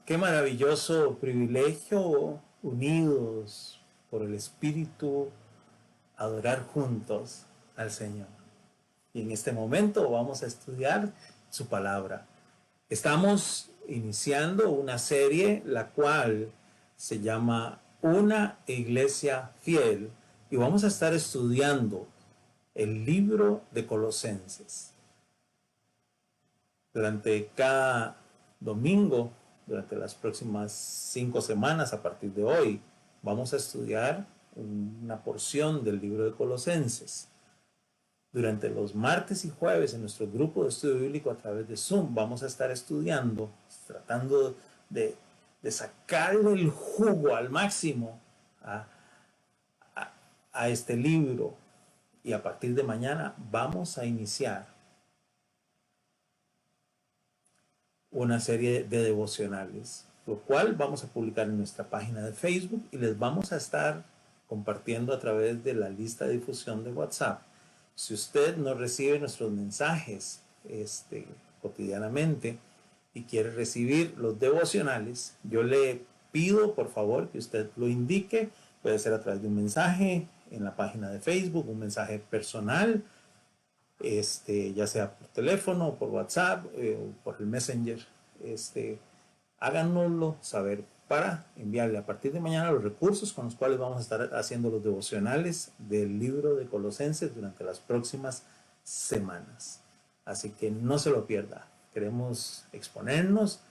Qué maravilloso privilegio, unidos por el Espíritu, adorar juntos al Señor. Y en este momento vamos a estudiar su palabra. Estamos iniciando una serie la cual se llama Una Iglesia Fiel y vamos a estar estudiando el libro de Colosenses. Durante cada domingo, durante las próximas 5 semanas a partir de hoy, vamos a estudiar una porción del libro de Colosenses. Durante los martes y jueves en nuestro grupo de estudio bíblico a través de Zoom vamos a estar estudiando, tratando de sacarle el jugo al máximo a este libro. Y a partir de mañana vamos a iniciar una serie de devocionales, lo cual vamos a publicar en nuestra página de Facebook y les vamos a estar compartiendo a través de la lista de difusión de WhatsApp. Si usted no recibe nuestros mensajes cotidianamente y quiere recibir los devocionales, yo le pido por favor que usted lo indique. Puede ser a través de un mensaje en la página de Facebook, un mensaje personal, ya sea por teléfono, por WhatsApp, o por el Messenger. Háganoslo saber para enviarle a partir de mañana los recursos con los cuales vamos a estar haciendo los devocionales del libro de Colosenses durante las próximas semanas. Así que no se lo pierda. Queremos exponernos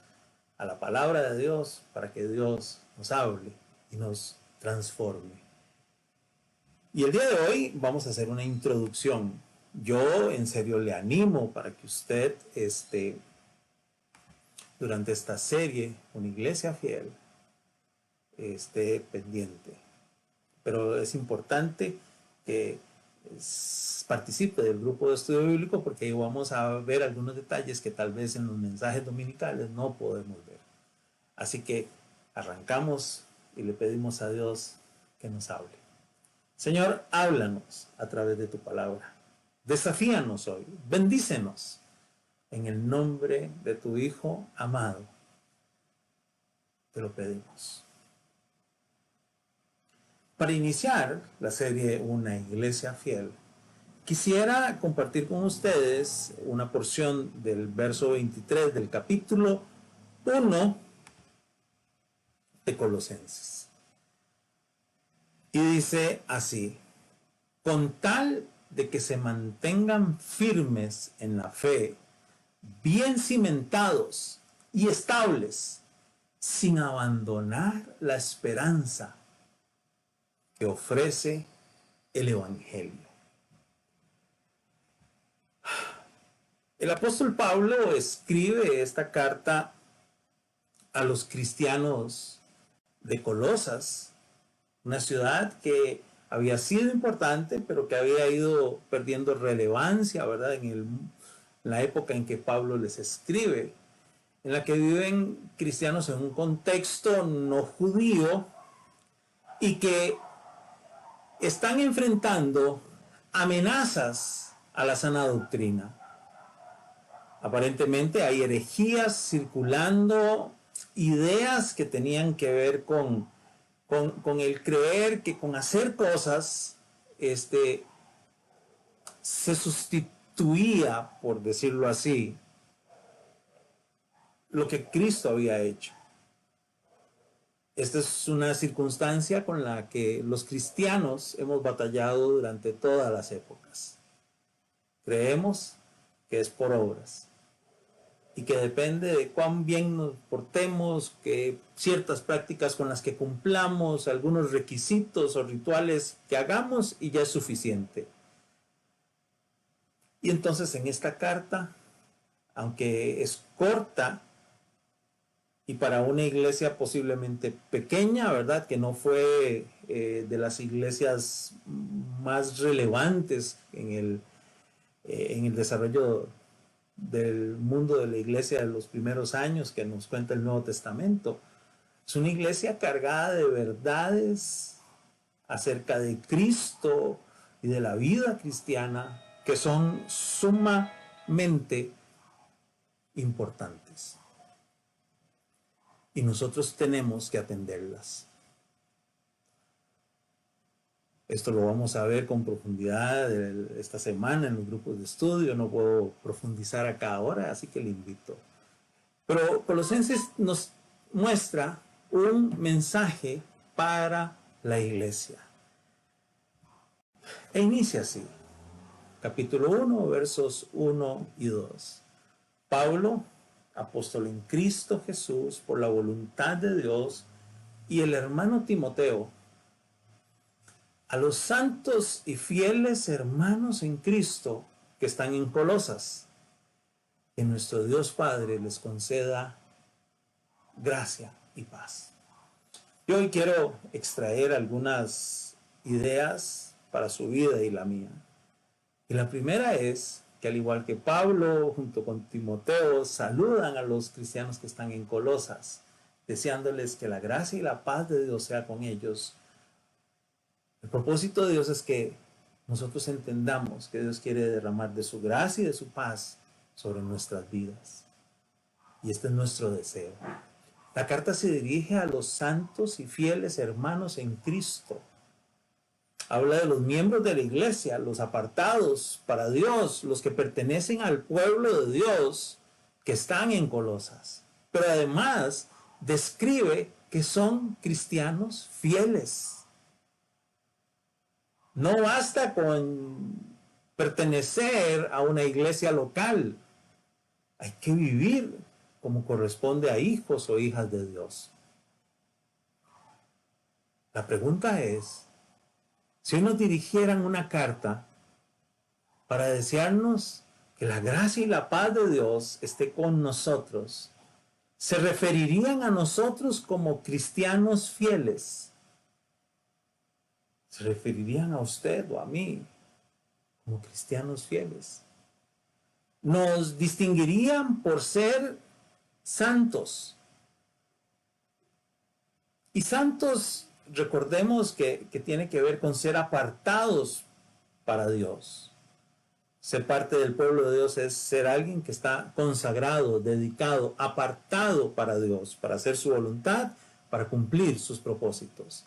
a la palabra de Dios para que Dios nos hable y nos transforme. Y el día de hoy vamos a hacer una introducción. Yo en serio le animo para que usted durante esta serie, Una Iglesia Fiel, esté pendiente. Pero es importante que participe del grupo de estudio bíblico porque ahí vamos a ver algunos detalles que tal vez en los mensajes dominicales no podemos ver. Así que arrancamos y le pedimos a Dios que nos hable. Señor, háblanos a través de tu palabra. Desafíanos hoy, bendícenos en el nombre de tu Hijo amado. Te lo pedimos. Para iniciar la serie Una Iglesia Fiel, quisiera compartir con ustedes una porción del verso 23 del capítulo 1 de Colosenses. Y dice así: con tal de que se mantengan firmes en la fe, bien cimentados y estables, sin abandonar la esperanza que ofrece el Evangelio. El apóstol Pablo escribe esta carta a los cristianos de Colosas, una ciudad que había sido importante, pero que había ido perdiendo relevancia, ¿verdad? En la época en que Pablo les escribe, en la que viven cristianos en un contexto no judío y que están enfrentando amenazas a la sana doctrina. Aparentemente hay herejías circulando, ideas que tenían que ver con el creer que con hacer cosas se sustituía, por decirlo así, lo que Cristo había hecho. Esta es una circunstancia con la que los cristianos hemos batallado durante todas las épocas. Creemos que es por obras y que depende de cuán bien nos portemos, que ciertas prácticas con las que cumplamos, algunos requisitos o rituales que hagamos y ya es suficiente. Y entonces en esta carta, aunque es corta y para una iglesia posiblemente pequeña, ¿verdad? Que no fue de las iglesias más relevantes en el desarrollo del mundo de la iglesia de los primeros años que nos cuenta el Nuevo Testamento. Es una iglesia cargada de verdades acerca de Cristo y de la vida cristiana que son sumamente importantes. y nosotros tenemos que atenderlas. Esto lo vamos a ver con profundidad esta semana en los grupos de estudio. No puedo profundizar acá ahora, así que le invito. Pero Colosenses nos muestra un mensaje para la iglesia. E inicia así. Capítulo 1, versos 1 y 2. Pablo, apóstol en Cristo Jesús, por la voluntad de Dios, y el hermano Timoteo, a los santos y fieles hermanos en Cristo que están en Colosas, que nuestro Dios Padre les conceda gracia y paz. Yo hoy quiero extraer algunas ideas para su vida y la mía. Y la primera es que, al igual que Pablo junto con Timoteo saludan a los cristianos que están en Colosas, deseándoles que la gracia y la paz de Dios sea con ellos. El propósito de Dios es que nosotros entendamos que Dios quiere derramar de su gracia y de su paz sobre nuestras vidas. Y este es nuestro deseo. La carta se dirige a los santos y fieles hermanos en Cristo. Habla de los miembros de la iglesia, los apartados para Dios, los que pertenecen al pueblo de Dios que están en Colosas. Pero además describe que son cristianos fieles. No basta con pertenecer a una iglesia local. Hay que vivir como corresponde a hijos o hijas de Dios. La pregunta es, si hoy nos dirigieran una carta para desearnos que la gracia y la paz de Dios esté con nosotros, ¿se referirían a nosotros como cristianos fieles? ¿Se referirían a usted o a mí como cristianos fieles? ¿Nos distinguirían por ser santos? Y santos, recordemos que tiene que ver con ser apartados para Dios. Ser parte del pueblo de Dios es ser alguien que está consagrado, dedicado, apartado para Dios, para hacer su voluntad, para cumplir sus propósitos.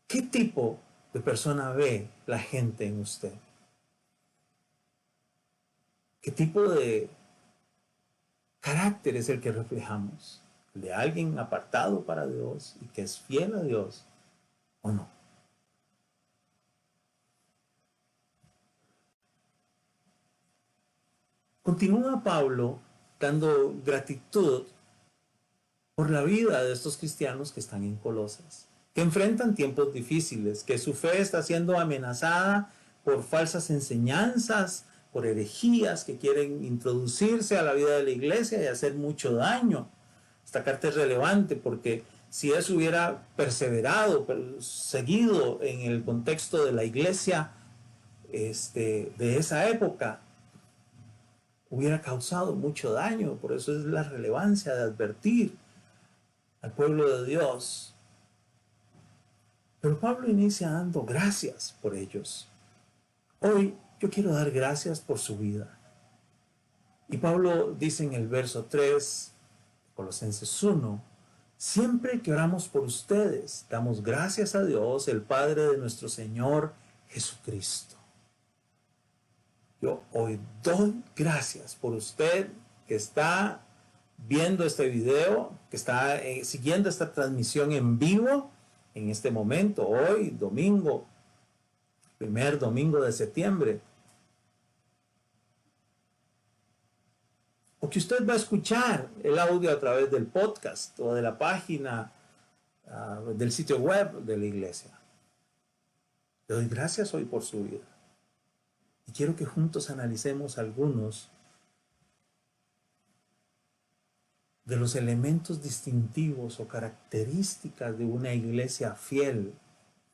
¿Qué tipo de persona ve la gente en usted? ¿Qué tipo de carácter es el que reflejamos? ¿De alguien apartado para Dios y que es fiel a Dios o no? Continúa Pablo dando gratitud por la vida de estos cristianos que están en Colosas, que enfrentan tiempos difíciles, que su fe está siendo amenazada por falsas enseñanzas, por herejías que quieren introducirse a la vida de la iglesia y hacer mucho daño. Esta carta es relevante porque si eso hubiera perseverado, seguido en el contexto de la iglesia de esa época, hubiera causado mucho daño. Por eso es la relevancia de advertir al pueblo de Dios. Pero Pablo inicia dando gracias por ellos. Hoy yo quiero dar gracias por su vida. Y Pablo dice en el verso 3, Colosenses 1, siempre que oramos por ustedes, damos gracias a Dios, el Padre de nuestro Señor Jesucristo. Yo hoy doy gracias por usted que está viendo este video, que está siguiendo esta transmisión en vivo en este momento, hoy, domingo, primer domingo de septiembre. O que usted va a escuchar el audio a través del podcast o de la página del sitio web de la iglesia. Le doy gracias hoy por su vida. Y quiero que juntos analicemos algunos de los elementos distintivos o características de una iglesia fiel.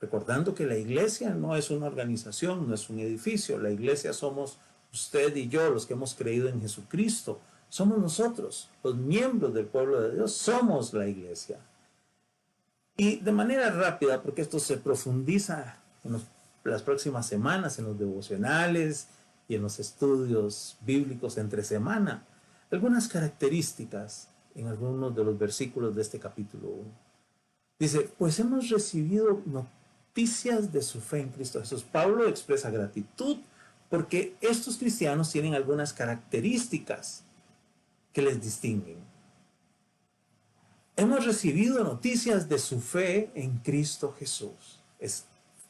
Recordando que la iglesia no es una organización, no es un edificio. La iglesia somos usted y yo, los que hemos creído en Jesucristo. Somos nosotros, los miembros del pueblo de Dios, somos la iglesia. Y de manera rápida, porque esto se profundiza en las próximas semanas, en los devocionales y en los estudios bíblicos entre semana, algunas características en algunos de los versículos de este capítulo 1. Dice, pues hemos recibido noticias de su fe en Cristo Jesús. Pablo expresa gratitud porque estos cristianos tienen algunas características que les distinguen. Hemos recibido noticias de su fe en Cristo Jesús. Es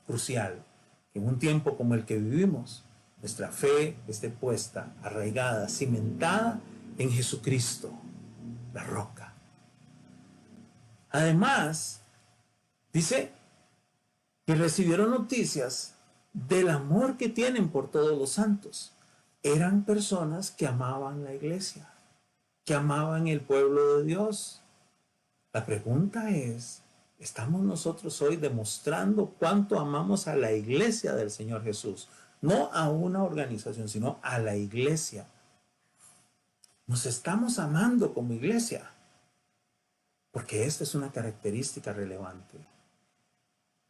crucial que en un tiempo como el que vivimos, nuestra fe esté puesta, arraigada, cimentada en Jesucristo, la roca. Además, dice que recibieron noticias del amor que tienen por todos los santos. Eran personas que amaban la iglesia, que amaban el pueblo de Dios. La pregunta es, ¿estamos nosotros hoy demostrando cuánto amamos a la iglesia del Señor Jesús? No a una organización, sino a la iglesia. Nos estamos amando como iglesia, porque esta es una característica relevante.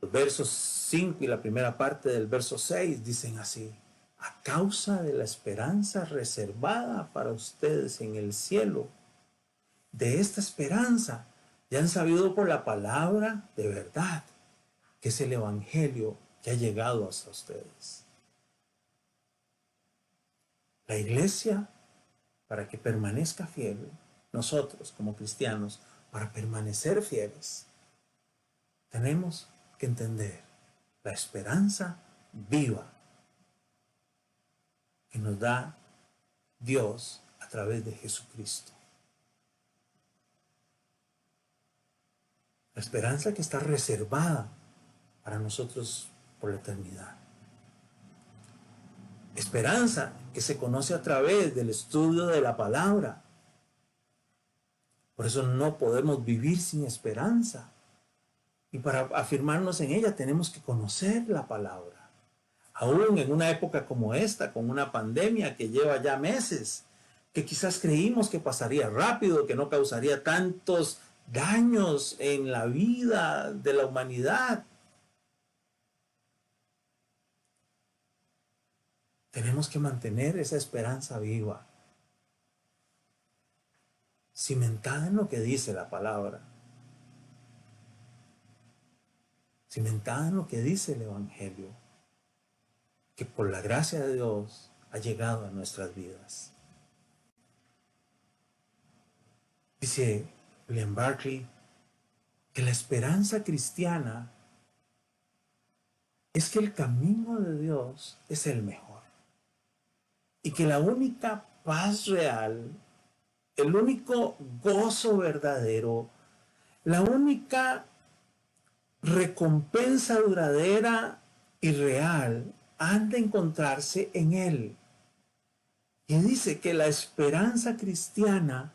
Los versos 5 y la primera parte del verso 6 dicen así: a causa de la esperanza reservada para ustedes en el cielo, de esta esperanza ya han sabido por la palabra de verdad, que es el evangelio que ha llegado hasta ustedes. La iglesia, para que permanezca fiel, nosotros como cristianos, para permanecer fieles, tenemos que entender la esperanza viva que nos da Dios a través de Jesucristo. La esperanza que está reservada para nosotros por la eternidad. Esperanza que se conoce a través del estudio de la palabra. Por eso no podemos vivir sin esperanza. Y para afirmarnos en ella tenemos que conocer la palabra. Aún en una época como esta, con una pandemia que lleva ya meses, que quizás creímos que pasaría rápido, que no causaría tantos daños en la vida de la humanidad. Tenemos que mantener esa esperanza viva, cimentada en lo que dice la palabra, cimentada en lo que dice el Evangelio, que por la gracia de Dios ha llegado a nuestras vidas. Dice William Barclay que la esperanza cristiana es que el camino de Dios es el mejor y que la única paz real, el único gozo verdadero, la única recompensa duradera y real han de encontrarse en Él. Y dice que la esperanza cristiana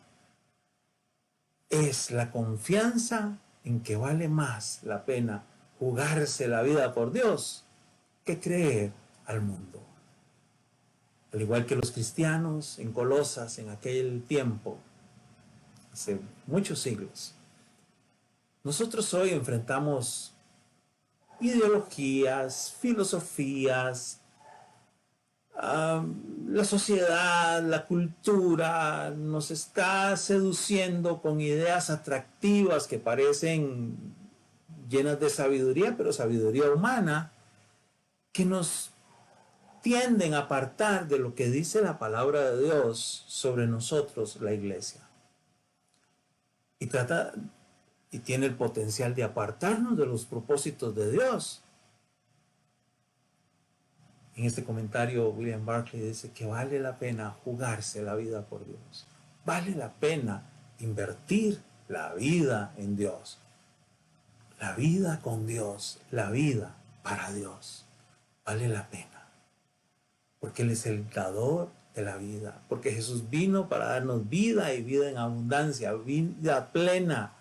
es la confianza en que vale más la pena jugarse la vida por Dios que creer al mundo. Al igual que los cristianos en Colosas en aquel tiempo, hace muchos siglos, nosotros hoy enfrentamos ideologías, filosofías, la sociedad, la cultura nos está seduciendo con ideas atractivas que parecen llenas de sabiduría, pero sabiduría humana, que nos tienden a apartar de lo que dice la palabra de Dios sobre nosotros, la iglesia. Y tiene el potencial de apartarnos de los propósitos de Dios. En este comentario, William Barclay dice que vale la pena jugarse la vida por Dios. Vale la pena invertir la vida en Dios. La vida con Dios, la vida para Dios. Vale la pena. Porque Él es el dador de la vida. Porque Jesús vino para darnos vida y vida en abundancia, vida plena.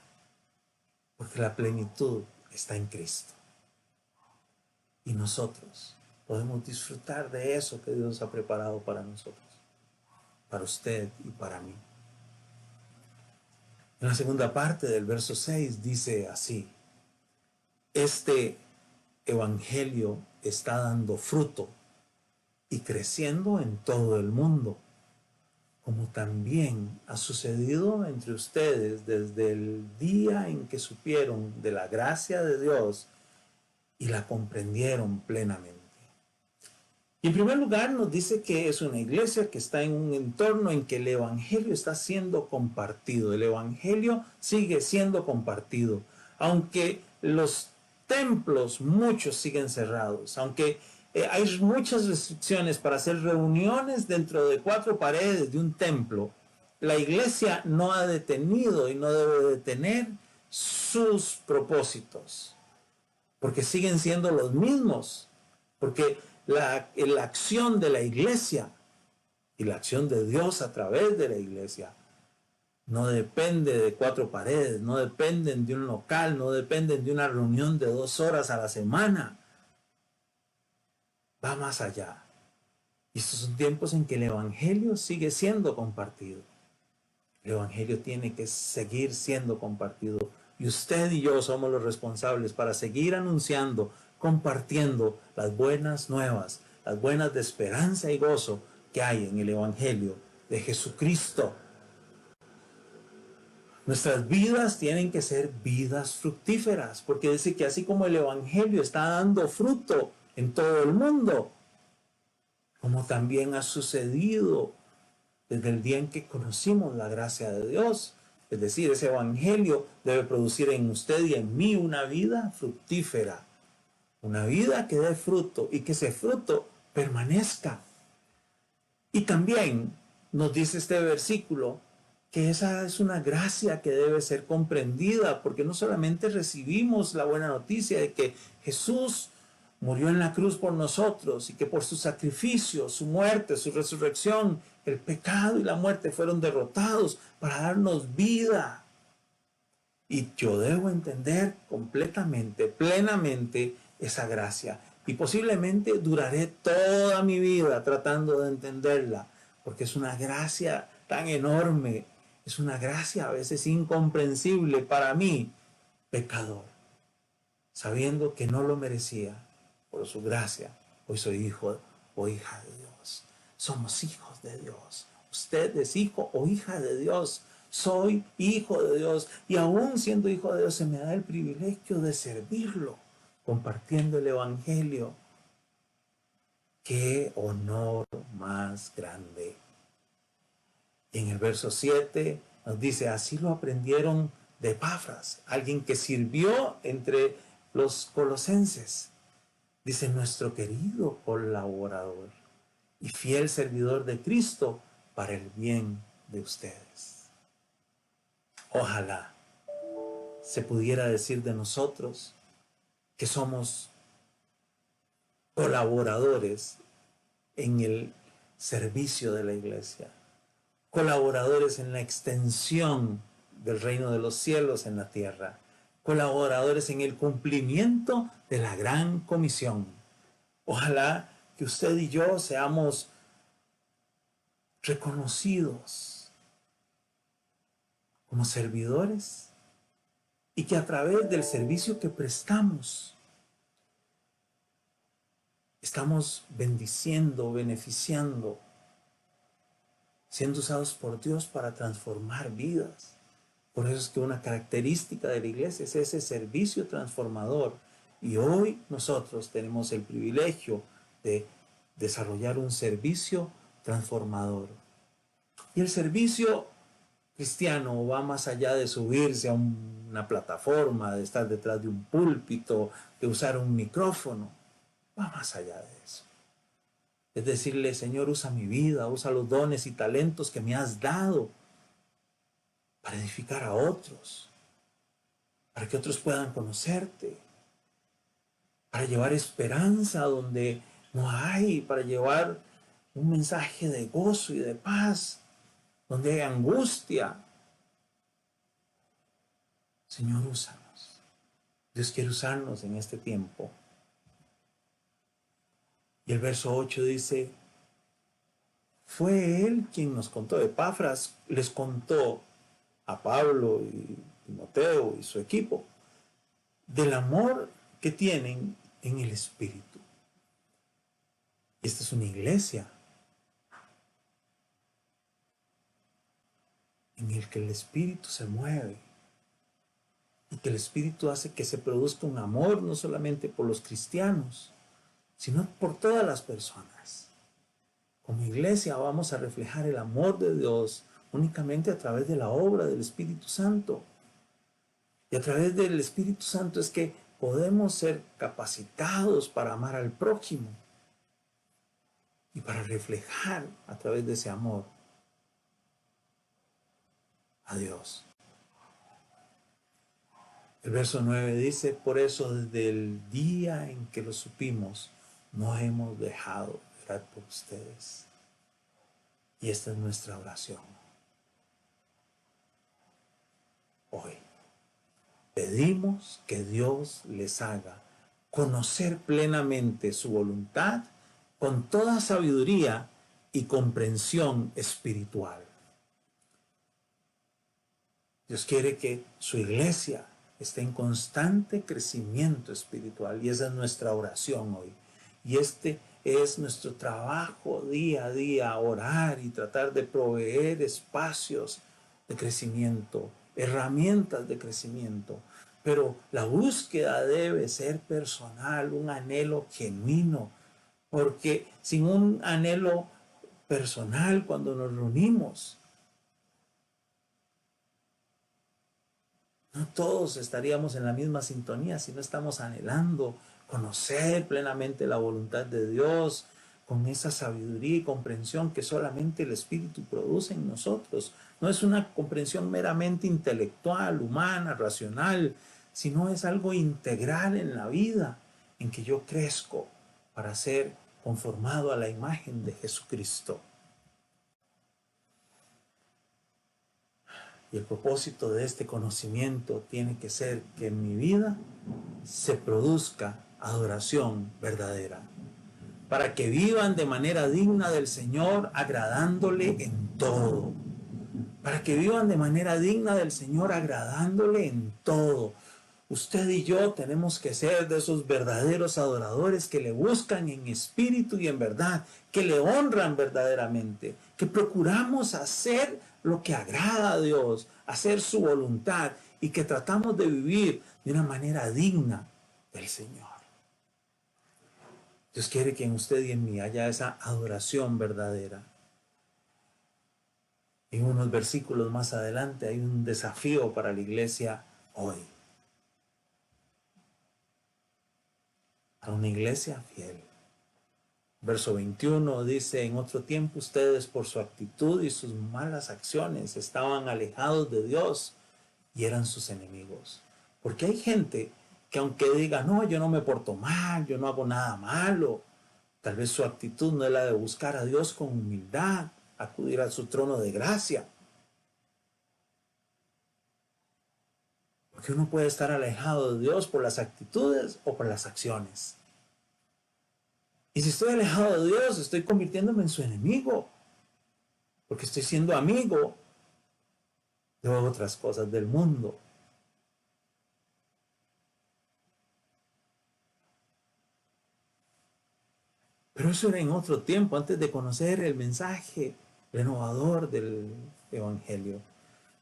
Porque la plenitud está en Cristo. Y nosotros podemos disfrutar de eso que Dios ha preparado para nosotros, para usted y para mí. En la segunda parte del verso 6 dice así: este evangelio está dando fruto y creciendo en todo el mundo, como también ha sucedido entre ustedes desde el día en que supieron de la gracia de Dios y la comprendieron plenamente. Y en primer lugar nos dice que es una iglesia que está en un entorno en que el evangelio está siendo compartido. El evangelio sigue siendo compartido. Aunque los templos, muchos siguen cerrados. Aunque hay muchas restricciones para hacer reuniones dentro de 4 paredes de un templo, la iglesia no ha detenido y no debe detener sus propósitos. Porque siguen siendo los mismos. Porque la acción de la iglesia y la acción de Dios a través de la iglesia no depende de 4 paredes, no dependen de un local, no dependen de una reunión de 2 horas a la semana. Va más allá. Y estos son tiempos en que el evangelio sigue siendo compartido. El evangelio tiene que seguir siendo compartido. Y usted y yo somos los responsables para seguir anunciando, compartiendo las buenas nuevas, las buenas de esperanza y gozo que hay en el evangelio de Jesucristo. Nuestras vidas tienen que ser vidas fructíferas, porque dice que así como el evangelio está dando fruto en todo el mundo, como también ha sucedido desde el día en que conocimos la gracia de Dios. Es decir, ese evangelio debe producir en usted y en mí una vida fructífera, una vida que dé fruto y que ese fruto permanezca. Y también nos dice este versículo que esa es una gracia que debe ser comprendida, porque no solamente recibimos la buena noticia de que Jesús murió en la cruz por nosotros y que por su sacrificio, su muerte, su resurrección, el pecado y la muerte fueron derrotados para darnos vida. Y yo debo entender completamente, plenamente esa gracia. Y posiblemente duraré toda mi vida tratando de entenderla, porque es una gracia tan enorme, es una gracia a veces incomprensible para mí, pecador, sabiendo que no lo merecía. Por su gracia, hoy soy hijo o hija de Dios. Somos hijos de Dios. Usted es hijo o hija de Dios. Soy hijo de Dios. Y aún siendo hijo de Dios, se me da el privilegio de servirlo, compartiendo el evangelio. ¡Qué honor más grande! Y en el verso 7 nos dice, así lo aprendieron de Epafras, alguien que sirvió entre los colosenses. Dice, nuestro querido colaborador y fiel servidor de Cristo para el bien de ustedes. Ojalá se pudiera decir de nosotros que somos colaboradores en el servicio de la iglesia, colaboradores en la extensión del reino de los cielos en la tierra, colaboradores en el cumplimiento de la gran comisión. Ojalá que usted y yo seamos reconocidos como servidores y que a través del servicio que prestamos estamos bendiciendo, beneficiando, siendo usados por Dios para transformar vidas. Por eso es que una característica de la iglesia es ese servicio transformador. Y hoy nosotros tenemos el privilegio de desarrollar un servicio transformador. Y el servicio cristiano va más allá de subirse a una plataforma, de estar detrás de un púlpito, de usar un micrófono. Va más allá de eso. Es decirle, Señor, usa mi vida, usa los dones y talentos que me has dado para edificar a otros, para que otros puedan conocerte, para llevar esperanza donde no hay, para llevar un mensaje de gozo y de paz, donde hay angustia. Señor, úsanos. Dios quiere usarnos en este tiempo. Y el verso 8 dice, fue él quien nos contó, Epafras les contó a Pablo y Timoteo y su equipo del amor que tienen en el Espíritu. Esta es una iglesia en el que el Espíritu se mueve y que el Espíritu hace que se produzca un amor no solamente por los cristianos, sino por todas las personas. Como iglesia vamos a reflejar el amor de Dios únicamente a través de la obra del Espíritu Santo. Y a través del Espíritu Santo es que podemos ser capacitados para amar al prójimo y para reflejar a través de ese amor a Dios. El verso 9 dice, por eso desde el día en que lo supimos, no hemos dejado de orar por ustedes. Y esta es nuestra oración. Hoy pedimos que Dios les haga conocer plenamente su voluntad con toda sabiduría y comprensión espiritual. Dios quiere que su iglesia esté en constante crecimiento espiritual y esa es nuestra oración hoy. Y este es nuestro trabajo día a día, orar y tratar de proveer espacios de crecimiento, herramientas de crecimiento. Pero la búsqueda debe ser personal, un anhelo genuino, porque sin un anhelo personal cuando nos reunimos, no todos estaríamos en la misma sintonía si no estamos anhelando conocer plenamente la voluntad de Dios con esa sabiduría y comprensión que solamente el Espíritu produce en nosotros. No es una comprensión meramente intelectual, humana, racional, sino es algo integral en la vida, en que yo crezco para ser conformado a la imagen de Jesucristo. Y el propósito de este conocimiento tiene que ser que en mi vida se produzca adoración verdadera, para que vivan de manera digna del Señor, agradándole en todo. Para que vivan de manera digna del Señor, agradándole en todo. Usted y yo tenemos que ser de esos verdaderos adoradores que le buscan en espíritu y en verdad, que le honran verdaderamente, que procuramos hacer lo que agrada a Dios, hacer su voluntad y que tratamos de vivir de una manera digna del Señor. Dios quiere que en usted y en mí haya esa adoración verdadera. En unos versículos más adelante hay un desafío para la iglesia hoy. A una iglesia fiel. Verso 21 dice, en otro tiempo ustedes por su actitud y sus malas acciones estaban alejados de Dios y eran sus enemigos. Porque hay gente que aunque diga, no, yo no me porto mal, yo no hago nada malo, tal vez su actitud no es la de buscar a Dios con humildad, acudir a su trono de gracia. Porque uno puede estar alejado de Dios por las actitudes o por las acciones. Y si estoy alejado de Dios, estoy convirtiéndome en su enemigo. Porque estoy siendo amigo de otras cosas del mundo. Pero eso era en otro tiempo, antes de conocer el mensaje renovador del Evangelio.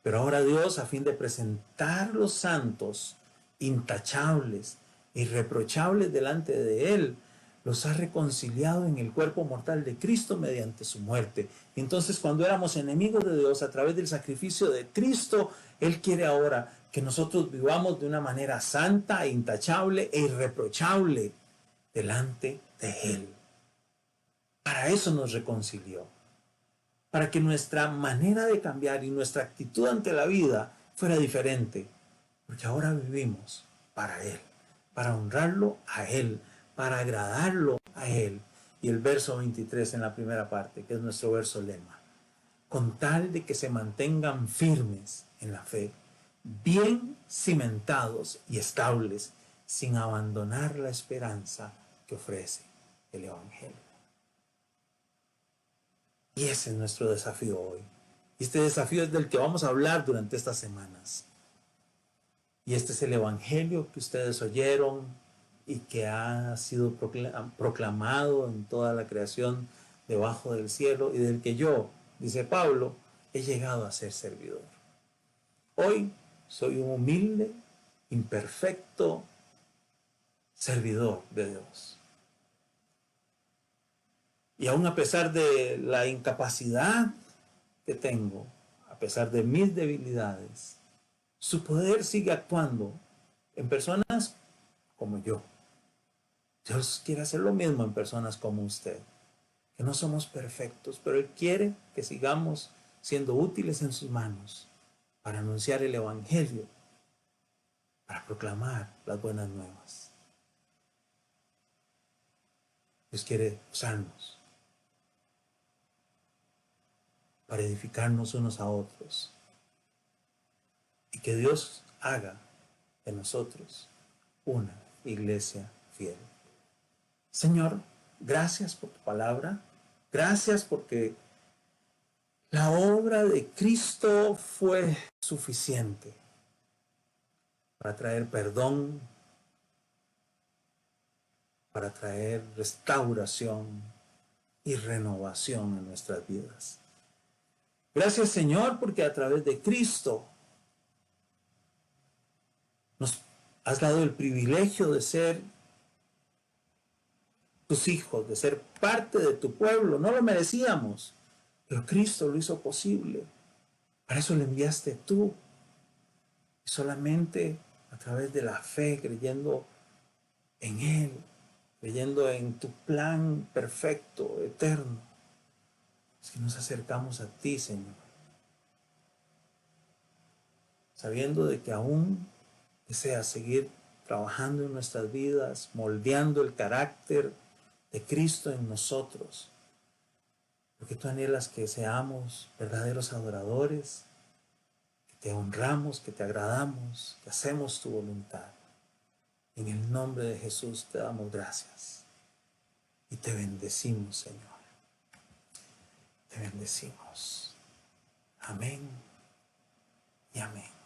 Pero ahora Dios, a fin de presentar los santos intachables, irreprochables delante de Él, los ha reconciliado en el cuerpo mortal de Cristo mediante su muerte. Entonces, cuando éramos enemigos de Dios a través del sacrificio de Cristo, Él quiere ahora que nosotros vivamos de una manera santa, intachable e irreprochable delante de Él. Para eso nos reconcilió. Para que nuestra manera de cambiar y nuestra actitud ante la vida fuera diferente. Porque ahora vivimos para Él, para honrarlo a Él, para agradarlo a Él. Y el verso 23 en la primera parte, que es nuestro verso lema. Con tal de que se mantengan firmes en la fe, bien cimentados y estables, sin abandonar la esperanza que ofrece el Evangelio. Y ese es nuestro desafío hoy. Y este desafío es del que vamos a hablar durante estas semanas. Y este es el Evangelio que ustedes oyeron y que ha sido proclamado en toda la creación debajo del cielo y del que yo, dice Pablo, he llegado a ser servidor. Hoy soy un humilde, imperfecto servidor de Dios. Y aún a pesar de la incapacidad que tengo, a pesar de mis debilidades, su poder sigue actuando en personas como yo. Dios quiere hacer lo mismo en personas como usted, que no somos perfectos, pero Él quiere que sigamos siendo útiles en sus manos para anunciar el Evangelio, para proclamar las buenas nuevas. Dios quiere usarnos para edificarnos unos a otros y que Dios haga de nosotros una iglesia fiel. Señor, gracias por tu palabra. Gracias porque la obra de Cristo fue suficiente para traer perdón, para traer restauración y renovación en nuestras vidas. Gracias, Señor, porque a través de Cristo nos has dado el privilegio de ser tus hijos, de ser parte de tu pueblo. No lo merecíamos, pero Cristo lo hizo posible. Para eso le enviaste tú. Y solamente a través de la fe, creyendo en Él, creyendo en tu plan perfecto, eterno, es que nos acercamos a ti, Señor. Sabiendo de que aún deseas seguir trabajando en nuestras vidas, moldeando el carácter de Cristo en nosotros. Porque tú anhelas que seamos verdaderos adoradores, que te honramos, que te agradamos, que hacemos tu voluntad. En el nombre de Jesús te damos gracias y te bendecimos, Señor. Te bendecimos. Amén y amén.